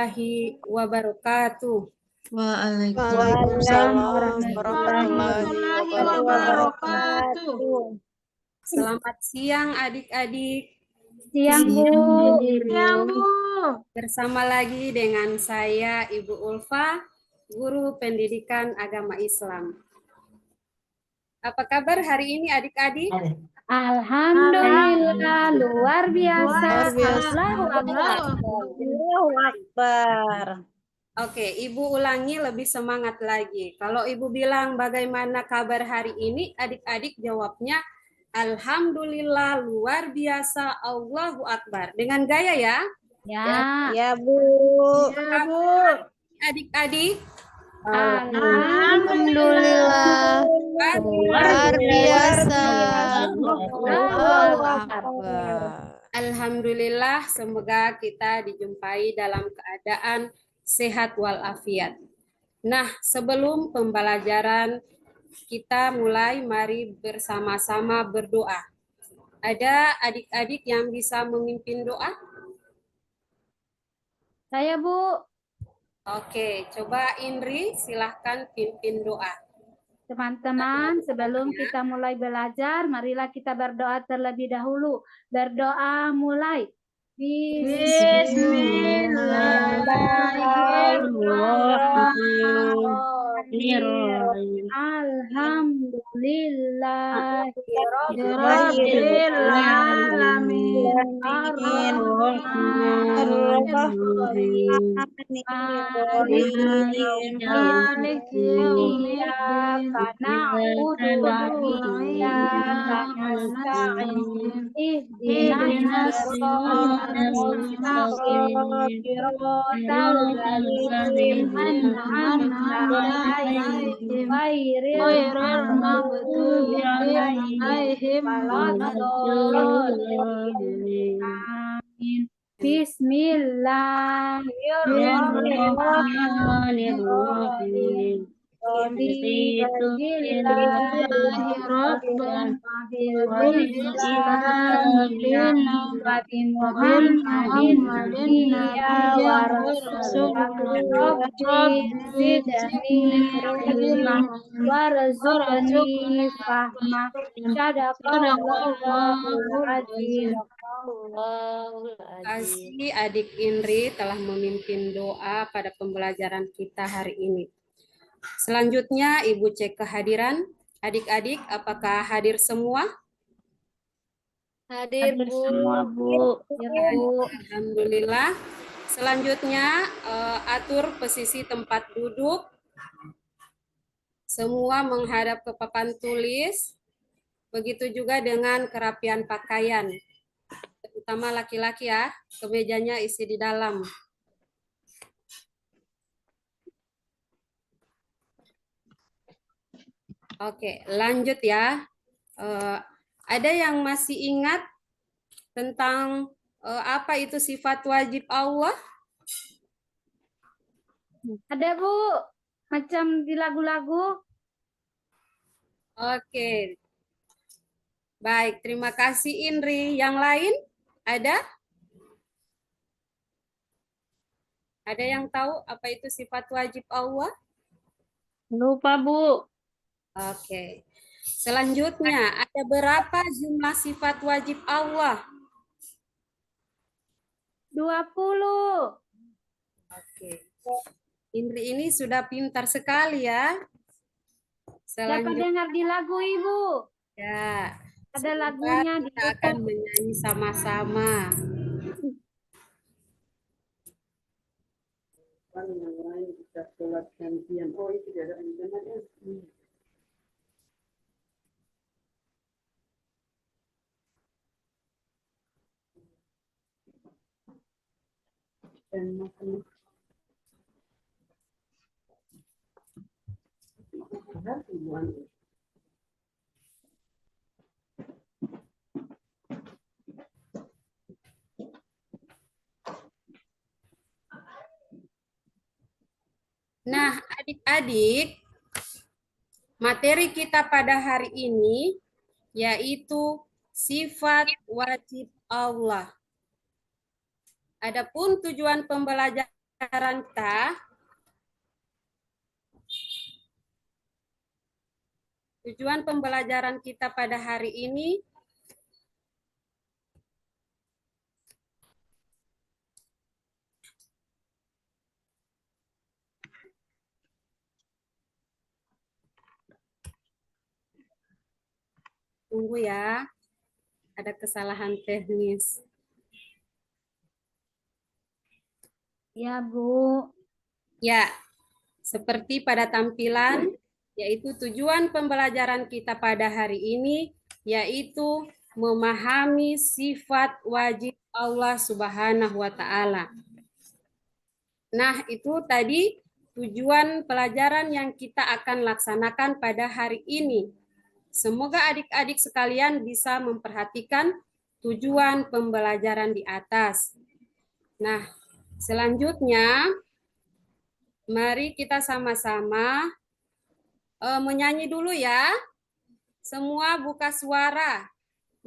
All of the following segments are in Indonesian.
warahmatullahi wabarakatuh. Waalaikumsalam warahmatullahi wabarakatuh. Selamat siang adik-adik. Siang Bu. Bersama lagi dengan saya Ibu Ulfa, Guru Pendidikan Agama Islam. Apa kabar hari ini adik-adik? Alhamdulillah luar biasa. Allahu Akbar. Oke, Ibu ulangi lebih semangat lagi. Kalau Ibu bilang bagaimana kabar hari ini, adik-adik jawabnya Alhamdulillah luar biasa, Allahu Akbar. Dengan gaya ya? Ya Bu. Adik-adik. Alhamdulillah luar biasa. Allahu Akbar. Alhamdulillah, semoga kita dijumpai dalam keadaan sehat walafiat. Nah, sebelum pembelajaran kita mulai, mari bersama-sama berdoa. Ada adik-adik yang bisa memimpin doa? Saya Bu. Oke, coba Indri silahkan pimpin doa. Teman-teman, sebelum kita mulai belajar, marilah kita berdoa terlebih dahulu. Berdoa mulai. Bismillahirrahmanirrahim. Alhamdulillahirabbil alamin. Arrahmanirrahim. Maliki yaumiddin. Na'budu wa iyyaka nasta'in. Ihdinas siratal mustaqim. Siratal ladzina an'amta 'alaihim ghairil maghdubi 'alaihim waladdallin. Amin. Bismillahirrahmanirrahim. Terima kasih adik Indri telah memimpin doa pada pembelajaran kita hari ini. Selanjutnya Ibu cek kehadiran. Adik-adik, apakah hadir semua? Hadir semua Bu. Ya, Bu. Alhamdulillah. Selanjutnya atur posisi tempat duduk. Semua menghadap ke papan tulis. Begitu juga dengan kerapian pakaian. Terutama laki-laki ya, kemejanya isi di dalam. Oke, lanjut ya. Ada yang masih ingat tentang apa itu sifat wajib Allah? Ada Bu, macam di lagu-lagu. Oke. Baik, terima kasih Indri. Yang lain ada? Ada yang tahu apa itu sifat wajib Allah? Lupa Bu. Oke. Selanjutnya, ada berapa jumlah sifat wajib Allah? 20. Oke. Indri ini sudah pintar sekali ya. Dapat dengar di lagu Ibu. Ya. Ada lagunya di kita akan menyanyi sama-sama. Yang lain kita sholat gantian. Oh, itu tidak ada internet. Nah, adik-adik, materi kita pada hari ini yaitu sifat wajib Allah. Adapun tujuan pembelajaran pembelajaran kita, tujuan pembelajaran kita pada hari ini tunggu ya, ada kesalahan teknis. Ya, Bu. Ya, seperti pada tampilan, yaitu tujuan pembelajaran kita pada hari ini, yaitu memahami sifat wajib Allah Subhanahu wa Ta'ala. Nah, itu tadi tujuan pelajaran yang kita akan laksanakan pada hari ini. Semoga adik-adik sekalian bisa memperhatikan tujuan pembelajaran di atas. Nah, selanjutnya, mari kita sama-sama menyanyi dulu ya. Semua buka suara.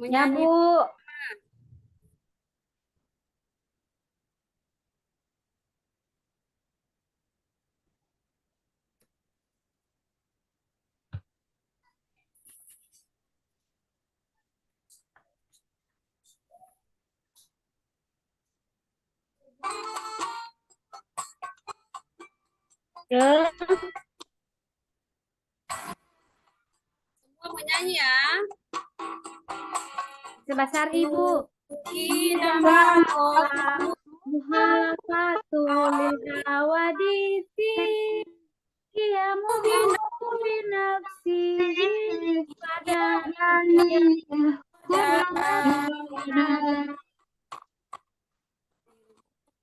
Ya, Menyanyi. Bu. Ya. Semua menyanyi ya. Sebesar Ibu. Muhalafatul hawadisi qiyamu binafsi padani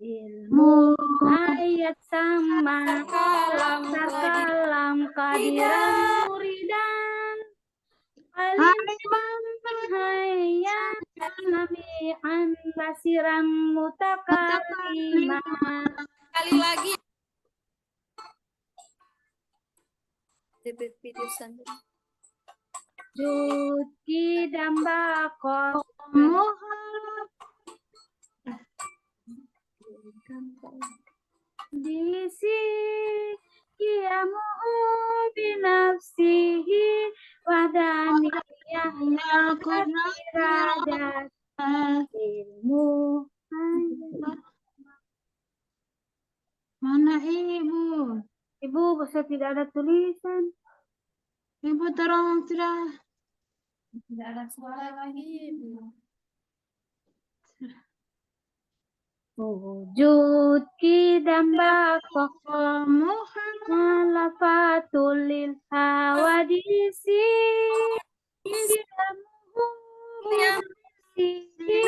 ilmu ayat sama kalam kadiran muridan aliman hayyan sami'an basiran mutakaliman. Sekali lagi. Juki dambako disi kiamu binafsihi wadani yang kudiradat ilmu. Mana Ibu? Ibu, saya tidak ada tulisan. Ibu tolong sudah. Tidak ada suara lagi. Wujud kidamba kokomu malafatul lil hawadisi kiamuhu binafsihi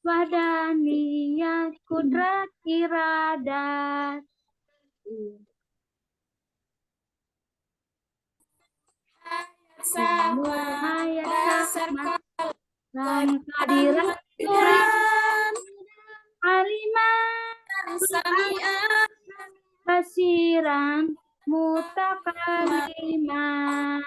wadaniyat kudrat iradat. Ayat sama dan kadirat aliman sami'an basiran mutakaliman.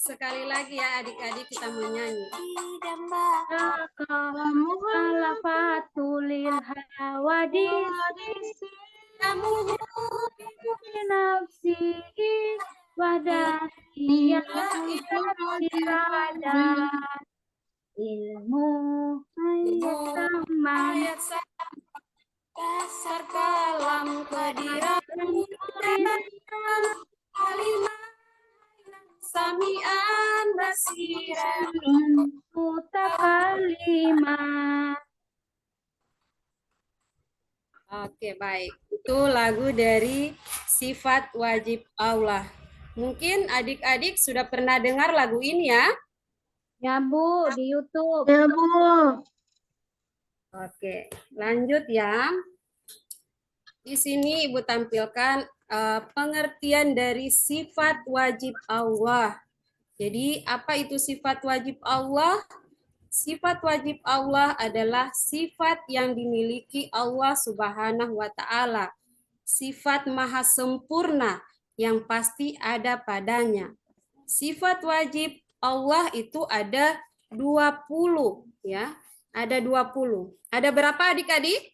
Sekali lagi ya adik-adik kita menyanyi. Muhalafatulil hawadisi nafsihi wadaniyat iradat ilmu ayat sama dasar kalam kadiran aliman sami'an basiran. Mutakalliman. Oke, baik. Itu lagu dari sifat wajib Allah. Mungkin adik-adik sudah pernah dengar lagu ini ya? Ya Bu, di YouTube. Ya Bu. Oke, lanjut ya. Di sini Ibu tampilkan pengertian dari sifat wajib Allah. Jadi, apa itu sifat wajib Allah? Sifat wajib Allah adalah sifat yang dimiliki Allah Subhanahu wa Ta'ala. Sifat maha sempurna yang pasti ada padanya. Sifat wajib Allah itu ada 20 ya. Ada 20. Ada berapa adik-adik?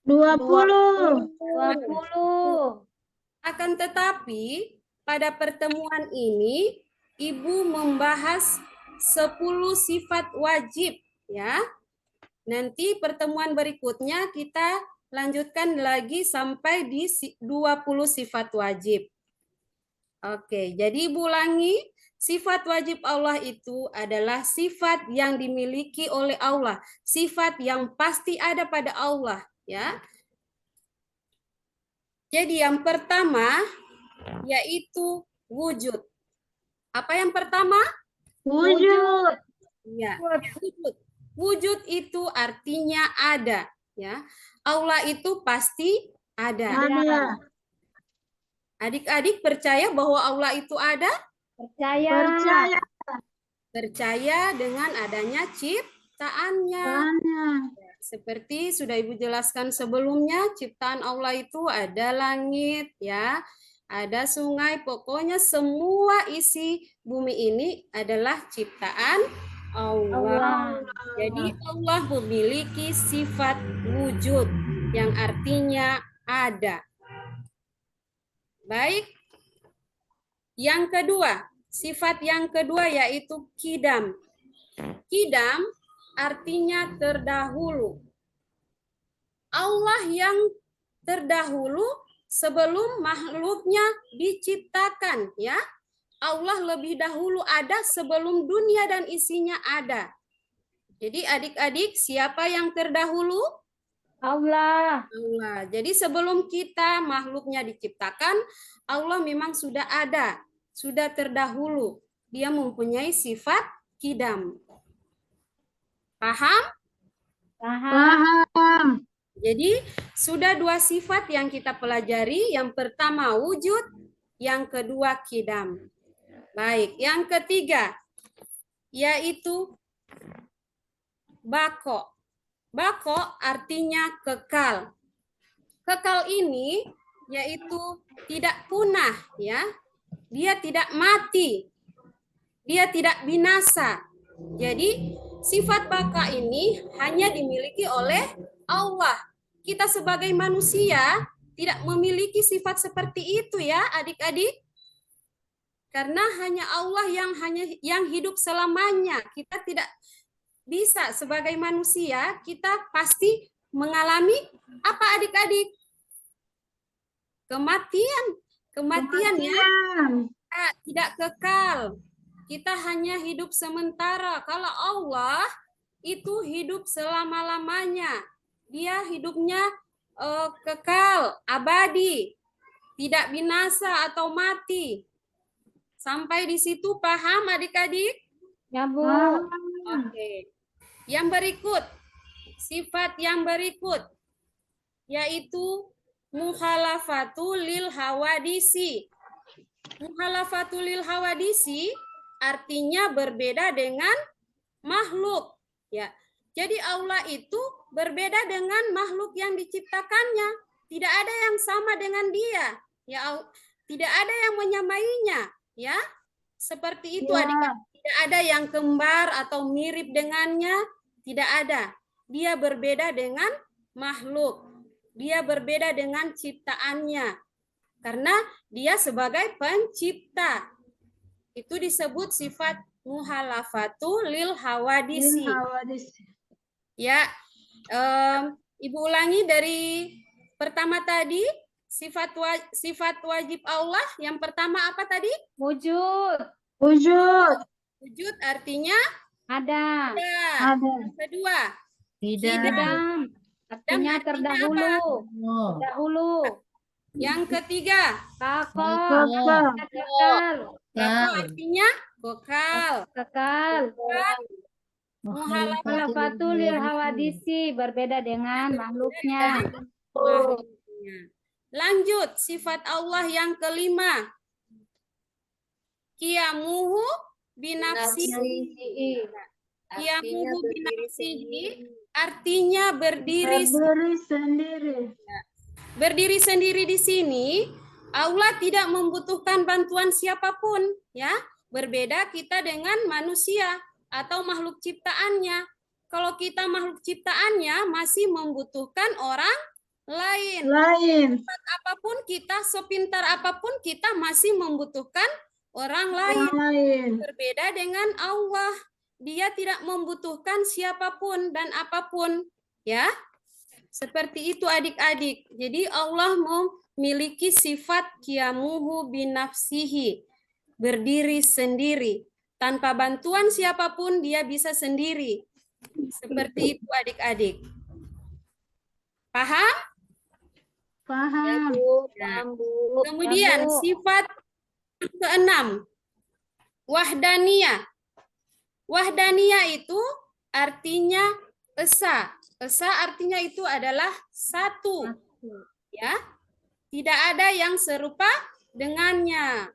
20. 20. Akan tetapi pada pertemuan ini Ibu membahas 10 sifat wajib ya. Nanti pertemuan berikutnya kita lanjutkan lagi sampai di 20 sifat wajib. Oke, jadi Ibu ulangi, sifat wajib Allah itu adalah sifat yang dimiliki oleh Allah, sifat yang pasti ada pada Allah ya. Jadi yang pertama yaitu wujud. Apa yang pertama? Wujud. Ya, wujud. Wujud itu artinya ada, ya. Allah itu pasti ada. Ada. Adik-adik percaya bahwa Allah itu ada? Percaya. Percaya. Percaya dengan adanya ciptaannya. Seperti sudah Ibu jelaskan sebelumnya, ciptaan Allah itu ada langit, ya. Ada sungai, pokoknya semua isi bumi ini adalah ciptaan Allah. Jadi Allah memiliki sifat wujud yang artinya ada. Baik. Yang kedua, sifat yang kedua yaitu qidam. Qidam artinya terdahulu. Allah yang terdahulu sebelum makhluknya diciptakan, ya. Allah lebih dahulu ada sebelum dunia dan isinya ada. Jadi adik-adik, siapa yang terdahulu? Allah. Allah. Jadi sebelum kita makhluknya diciptakan, Allah memang sudah ada, sudah terdahulu. Dia mempunyai sifat qidam. Paham? Paham. Jadi sudah dua sifat yang kita pelajari. Yang pertama wujud, yang kedua qidam. Baik, yang ketiga yaitu bako. Bako artinya kekal. Kekal ini yaitu tidak punah, ya. Dia tidak mati. Dia tidak binasa. Jadi sifat baka ini hanya dimiliki oleh Allah. Kita sebagai manusia tidak memiliki sifat seperti itu ya, adik-adik. Karena hanya Allah yang hidup selamanya. Kita tidak bisa sebagai manusia, kita pasti mengalami apa adik-adik? Kematian. Kematian ya. Tidak kekal. Kita hanya hidup sementara. Kalau Allah itu hidup selama-lamanya. Dia hidupnya kekal, abadi, tidak binasa atau mati. Sampai di situ paham adik-adik? Ya Bu. Oke. Yang berikut, sifat yang berikut yaitu mukhalafatul lil hawadisi. Mukhalafatul lil hawadisi artinya berbeda dengan makhluk, ya. Jadi Allah itu berbeda dengan makhluk yang diciptakannya. Tidak ada yang sama dengan dia. Ya, tidak ada yang menyamainya, ya. Seperti itu adik-adik. Tidak ada yang kembar atau mirip dengannya, tidak ada. Dia berbeda dengan makhluk. Dia berbeda dengan ciptaannya. Karena dia sebagai pencipta. Itu disebut sifat muhalafatu lil hawadisi. Ya, Ibu ulangi dari pertama tadi, sifat wajib Allah. Yang pertama apa tadi? Wujud. Wujud. Wujud artinya Ada. ada. Ada. Yang kedua, Tidak. Adam. Artinya artinya terdahulu. Oh. Terdahulu. yang ketiga, Kokoh. Kokoh. Kekal. kokoh artinya kekal. Kekal. Muhalafat Khalafatul lil hawadisi. Berbeda dengan makhluknya. makhluknya. Lanjut, sifat Allah yang kelima. Qiyamuhu binafsihi. Qiyamuhu binafsihi artinya berdiri Berdiri sendiri. Berdiri sendiri di sini, Allah tidak membutuhkan bantuan siapapun, ya. Berbeda kita dengan manusia atau makhluk ciptaannya. Kalau kita makhluk ciptaannya masih membutuhkan orang lain. Apapun kita, sepintar apapun kita masih membutuhkan orang lain. Berbeda dengan Allah, Dia tidak membutuhkan siapapun dan apapun, ya. Seperti itu adik-adik. Jadi Allah memiliki sifat qiyamuhu binafsihi. Berdiri sendiri. Tanpa bantuan siapapun dia bisa sendiri. Seperti itu adik-adik. Paham? Paham. Kemudian sifat keenam. Wahdaniyah. Wahdaniyah itu artinya esa. Esa artinya itu adalah satu. Ya. Tidak ada yang serupa dengannya.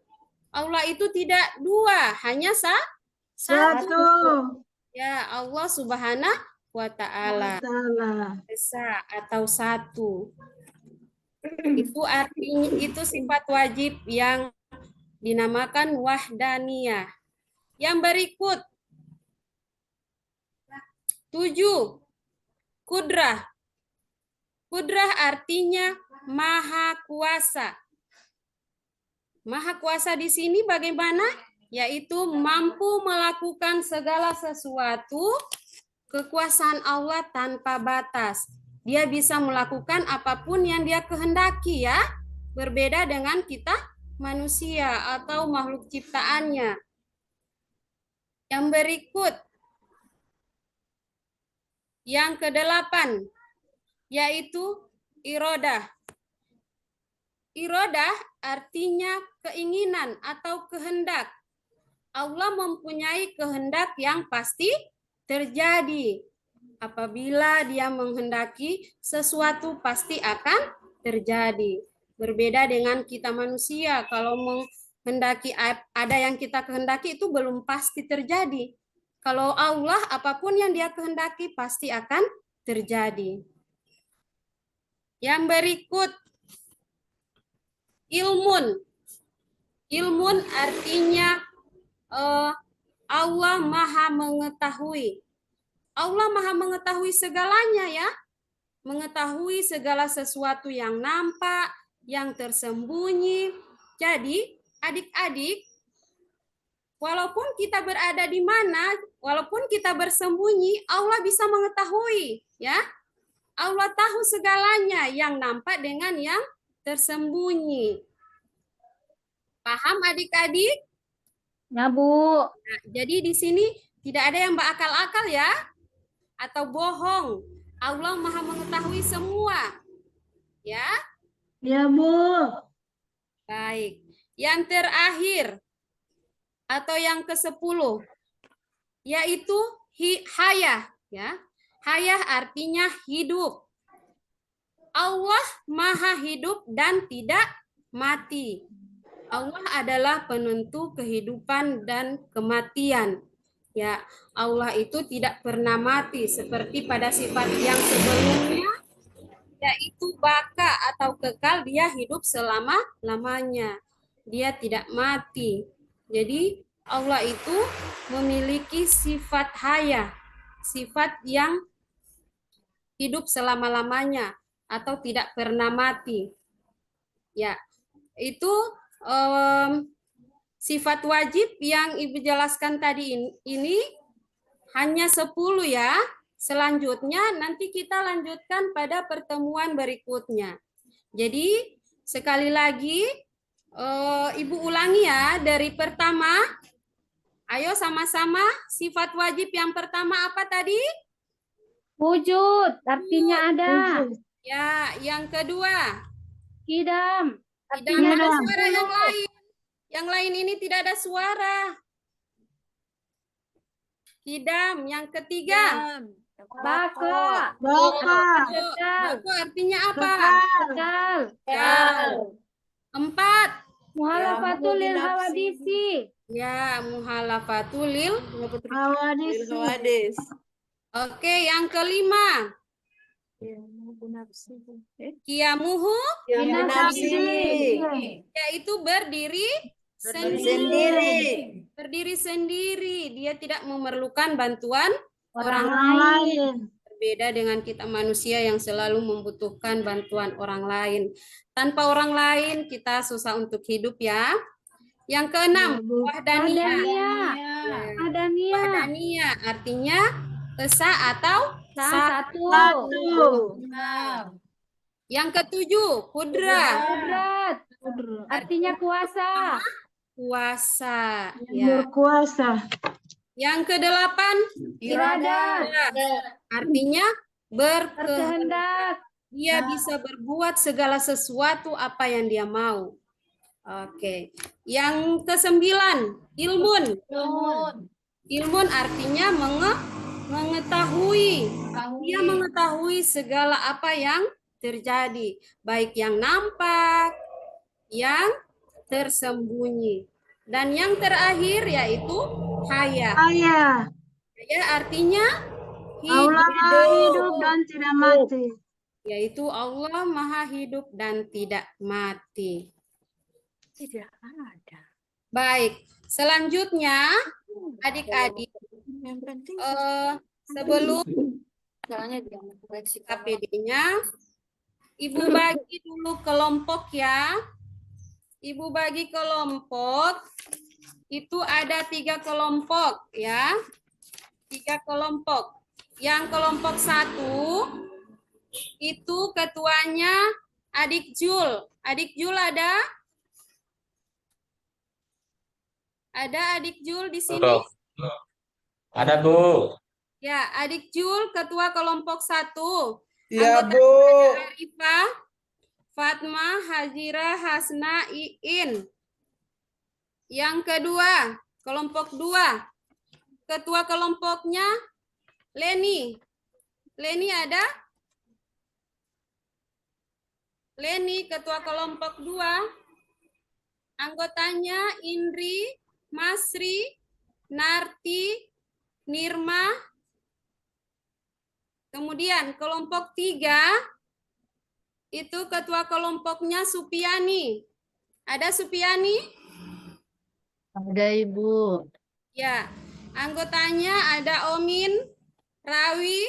Allah itu tidak dua, hanya satu. Ya, Allah Subhanahu wa ta'ala. Esa atau satu. Itu artinya itu sifat wajib yang dinamakan wahdaniyah. Yang berikut 7. Kudrah. Kudrah artinya maha kuasa. Maha kuasa di sini bagaimana? Yaitu mampu melakukan segala sesuatu, kekuasaan Allah tanpa batas. Dia bisa melakukan apapun yang dia kehendaki, ya. Berbeda dengan kita manusia atau makhluk ciptaannya. Yang berikut yang ke-8 yaitu irodah. Irodah artinya keinginan atau kehendak. Allah mempunyai kehendak yang pasti terjadi. Apabila dia menghendaki sesuatu pasti akan terjadi. Berbeda dengan kita manusia, kalau menghendaki ada yang kita kehendaki itu belum pasti terjadi. Kalau Allah, apapun yang dia kehendaki pasti akan terjadi. Yang berikut, ilmun. Ilmun artinya Allah maha mengetahui. Allah maha mengetahui segalanya, ya. Mengetahui segala sesuatu yang nampak, yang tersembunyi. Jadi, adik-adik, walaupun kita berada di mana, walaupun kita bersembunyi, Allah bisa mengetahui, ya. Allah tahu segalanya, yang nampak dengan yang tersembunyi. Paham adik-adik? Ya, Bu. Nah, jadi di sini tidak ada yang berakal-akal, ya, atau bohong. Allah maha mengetahui semua. Ya? Ya, Bu. Baik. Yang terakhir atau yang ke-10 yaitu hayah, ya. Hayah artinya hidup. Allah maha hidup dan tidak mati. Allah adalah penentu kehidupan dan kematian. Ya, Allah itu tidak pernah mati seperti pada sifat yang sebelumnya, yaitu baka atau kekal, dia hidup selama-lamanya. Dia tidak mati. Jadi Allah itu memiliki sifat hayah, sifat yang hidup selama-lamanya atau tidak pernah mati. Ya, itu sifat wajib yang Ibu jelaskan tadi ini hanya 10, ya. Selanjutnya nanti kita lanjutkan pada pertemuan berikutnya. Jadi sekali lagi Ibu ulangi, ya, dari pertama Ayo sama-sama, sifat wajib yang pertama apa tadi? Wujud, artinya ada. Wujud. Ya, yang kedua. Kidam, Tidak artinya ada Kidam. suara yang lain. Yang lain ini tidak ada suara. Kidam, yang ketiga. baka, Baka. kekal, Bako artinya apa? Kekal. kekal. 4. Muhalafatul lil hawadisi. Ya, muhalafatulil. Hawadisi. Oke, yang kelima. Kiamuhu, Nafsi. yaitu berdiri Sendiri. berdiri sendiri. Dia tidak memerlukan bantuan Orang Orang lain. berbeda dengan kita manusia yang selalu membutuhkan bantuan orang lain. Tanpa orang lain kita susah untuk hidup ya. Yang keenam, wahdaniyah. Adania, Wahdaniyah artinya esa atau satu. Satu. Yang ketujuh, kudrat. Kudrat, artinya kuasa. Kuasa. Yang Ya. berkuasa. Yang kedelapan, Iradat, artinya berkehendak. berkehendak. Dia bisa berbuat segala sesuatu apa yang dia mau. Oke. Yang kesembilan, ilmun. Ilmun artinya mengetahui. Dia mengetahui segala apa yang terjadi, baik yang nampak, yang tersembunyi. Dan yang terakhir yaitu haya. Ayah. Haya artinya Allah Maha hidup dan tidak mati. yaitu Allah Maha hidup dan tidak mati. Tidak ada. Baik, selanjutnya adik-adik Yang penting sebelum soalnya jangan koreksi KPD-nya, Ibu bagi dulu kelompok ya. Ibu bagi kelompok, itu ada 3 kelompok ya. 3 kelompok. Yang kelompok 1, itu ketuanya Adik Jul. Adik Jul ada? Ada Adik Jul di sini? Ada, Bu. Ya, Adik Jul ketua kelompok 1. Iya, Anggota Bu. Arifah, Fatma, Hajira, Hasna, Iin. Yang kedua, kelompok 2. Ketua kelompoknya Leni. Leni ada? Leni, ketua kelompok 2. Anggotanya Indri, Masri, Narti, Nirma. Kemudian kelompok 3, itu ketua kelompoknya Supiani. Ada Supiani? Ada Ibu. Ya, anggotanya ada Omin, Rawi,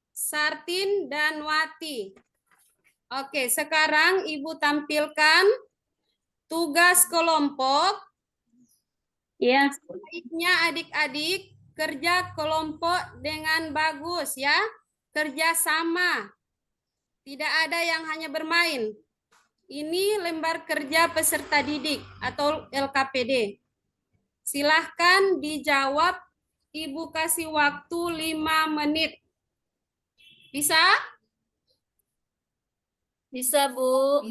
Sartin, dan Wati. Oke, sekarang Ibu tampilkan tugas kelompok. Ya, Baiknya adik-adik kerja kelompok dengan bagus ya. Kerja sama. Tidak ada yang hanya bermain. Ini lembar kerja peserta didik atau LKPD. Silahkan dijawab. Ibu kasih waktu 5 menit. Bisa? Bisa, Bu.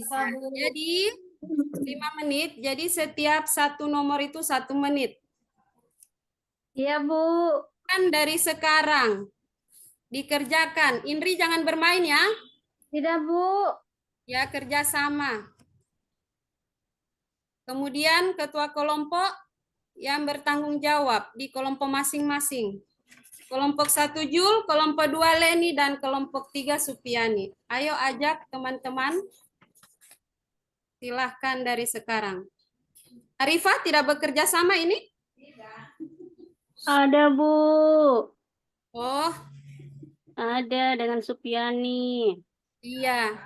Jadi 5 menit. Jadi setiap satu nomor itu 1 menit. iya Bu. Kan dari sekarang dikerjakan. Indri jangan bermain ya. Tidak Bu. Ya, kerjasama. Kemudian ketua kelompok yang bertanggung jawab di kelompok masing-masing. Kelompok 1 Jul, kelompok 2 Leni, dan kelompok 3 Supiani. Ayo ajak teman-teman. Silahkan dari sekarang. Arifah tidak bekerja sama ini? Ada Bu. Oh, Ada dengan Supiani. iya.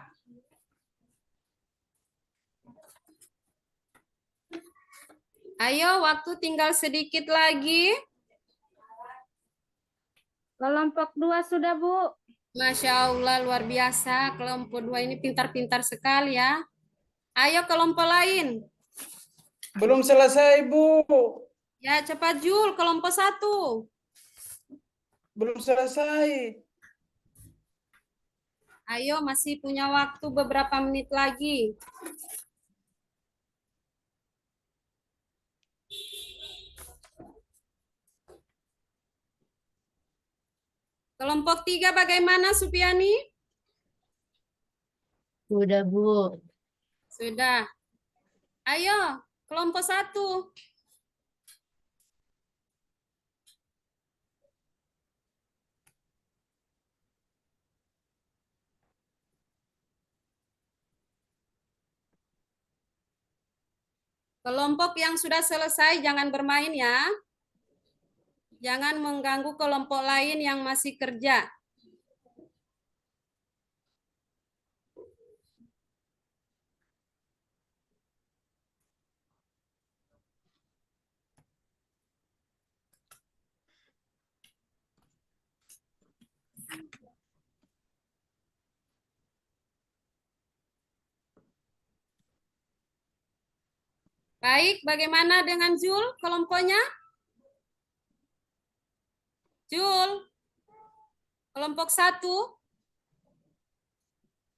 Ayo, waktu tinggal sedikit lagi. Kelompok 2 sudah Bu. Masya Allah, luar biasa. Kelompok 2 ini pintar-pintar sekali ya. Ayo kelompok lain. Belum selesai, Bu. Ya, cepat Jul, kelompok 1. Belum selesai. Ayo, masih punya waktu beberapa menit lagi. Kelompok 3 bagaimana, Supiani? Sudah, Bu. Sudah. Ayo, kelompok 1. Kelompok yang sudah selesai jangan bermain ya. Jangan mengganggu kelompok lain yang masih kerja. Baik, bagaimana dengan Jul kelompoknya? Jul, kelompok 1.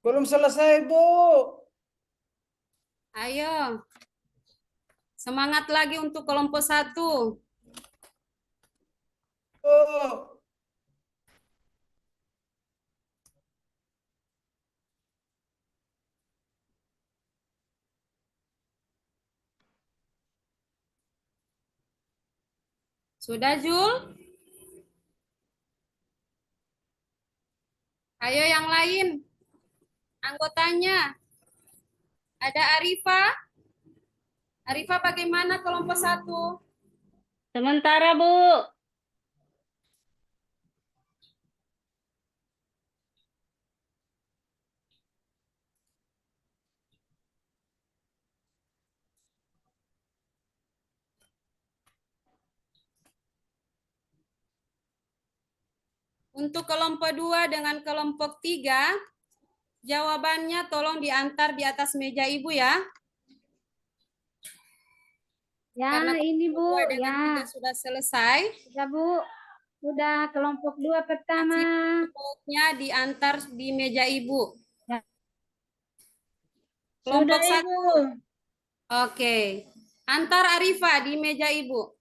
Belum selesai, Bu. Ayo. Semangat lagi untuk kelompok 1. Bu. Sudah, Jul? Ayo yang lain. Anggotanya. Ada Arifa. Arifa bagaimana kelompok 1? Sementara, Bu. Untuk kelompok 2 dengan kelompok 3, jawabannya tolong diantar di atas meja Ibu ya. Ya, Karena ini Bu. kelompok 2 dengan Ya, 3 sudah selesai. sudah Bu. Sudah kelompok 2 pertama. Kelompoknya diantar di meja Ibu. Ya. Kelompok Sudah, 1. Ibu. Oke. Antar Arifa di meja Ibu.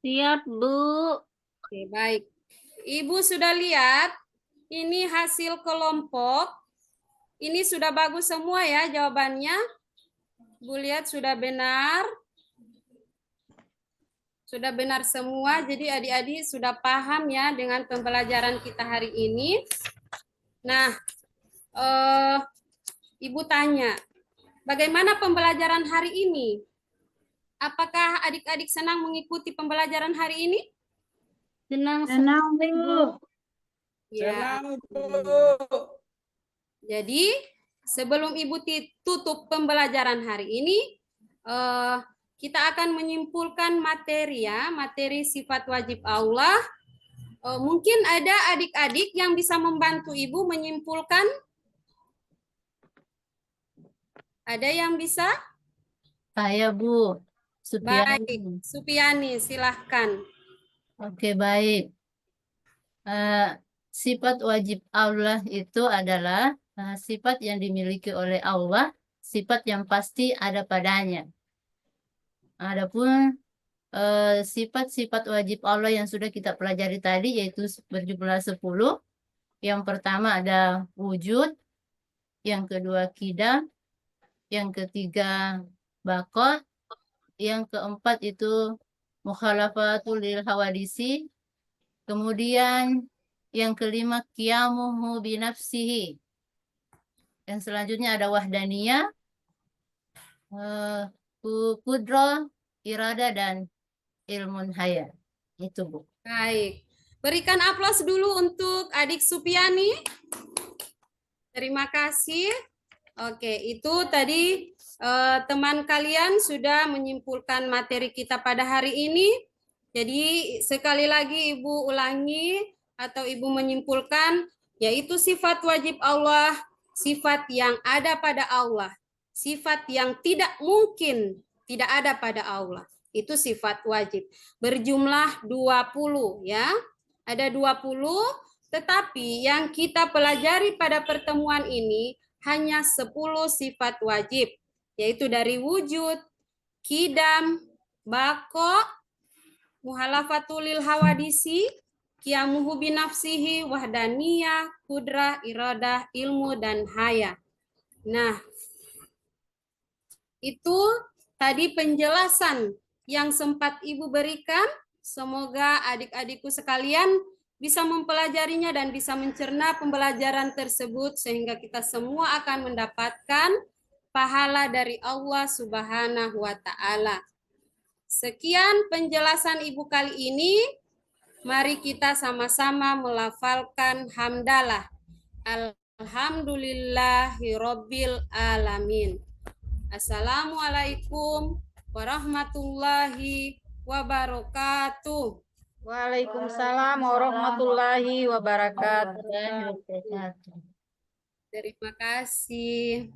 Siap, Bu. Oke, baik. Ibu sudah lihat, ini hasil kelompok. Ini sudah bagus semua ya jawabannya. Ibu lihat sudah benar. Sudah benar semua, jadi adik-adik sudah paham ya dengan pembelajaran kita hari ini. Nah, Ibu tanya, bagaimana pembelajaran hari ini? Apakah adik-adik senang mengikuti pembelajaran hari ini? Senang, Senang, Bu. Ya. Senang, Bu. Jadi, sebelum Ibu tutup pembelajaran hari ini, kita akan menyimpulkan materi ya, materi sifat wajib Allah. Mungkin ada adik-adik yang bisa membantu Ibu menyimpulkan. Ada yang bisa? Saya, Bu. Supiani. Baik, Supiani, silahkan. Oke, baik. Sifat wajib Allah itu adalah sifat yang dimiliki oleh Allah, sifat yang pasti ada padanya. Adapun sifat-sifat wajib Allah yang sudah kita pelajari tadi yaitu berjumlah 10. Yang pertama ada wujud, yang kedua qidam, yang ketiga baqa, yang keempat itu mukhalafatul lil hawadisi, kemudian yang kelima qiyamuhu binafsihi. Yang selanjutnya ada wahdaniyah, qudrah, irada, dan ilmun haya. Itu, Bu. Baik. Berikan aplaus dulu untuk adik Supiani. Terima kasih. Oke, itu tadi teman kalian sudah menyimpulkan materi kita pada hari ini. Jadi sekali lagi Ibu ulangi atau Ibu menyimpulkan, yaitu sifat wajib Allah, sifat yang ada pada Allah, sifat yang tidak mungkin tidak ada pada Allah. Itu sifat wajib. Berjumlah 20 ya. Ada 20, tetapi yang kita pelajari pada pertemuan ini hanya 10 sifat wajib, yaitu dari wujud, kidam, bako, muhalafatulil hawadisi, qiyamuhu binafsihi, wahdaniyah, kudrah, iradah, ilmu, dan haya. Nah, itu tadi penjelasan yang sempat Ibu berikan. Semoga adik-adikku sekalian bisa mempelajarinya dan bisa mencerna pembelajaran tersebut sehingga kita semua akan mendapatkan pahala dari Allah Subhanahu wa Ta'ala. Sekian penjelasan Ibu kali ini. Mari kita sama-sama melafalkan hamdalah. Alhamdulillahirabbil alamin. Assalamualaikum warahmatullahi wabarakatuh. Waalaikumsalam warahmatullahi wabarakatuh. Waalaikumsalam warahmatullahi wabarakatuh. Terima kasih.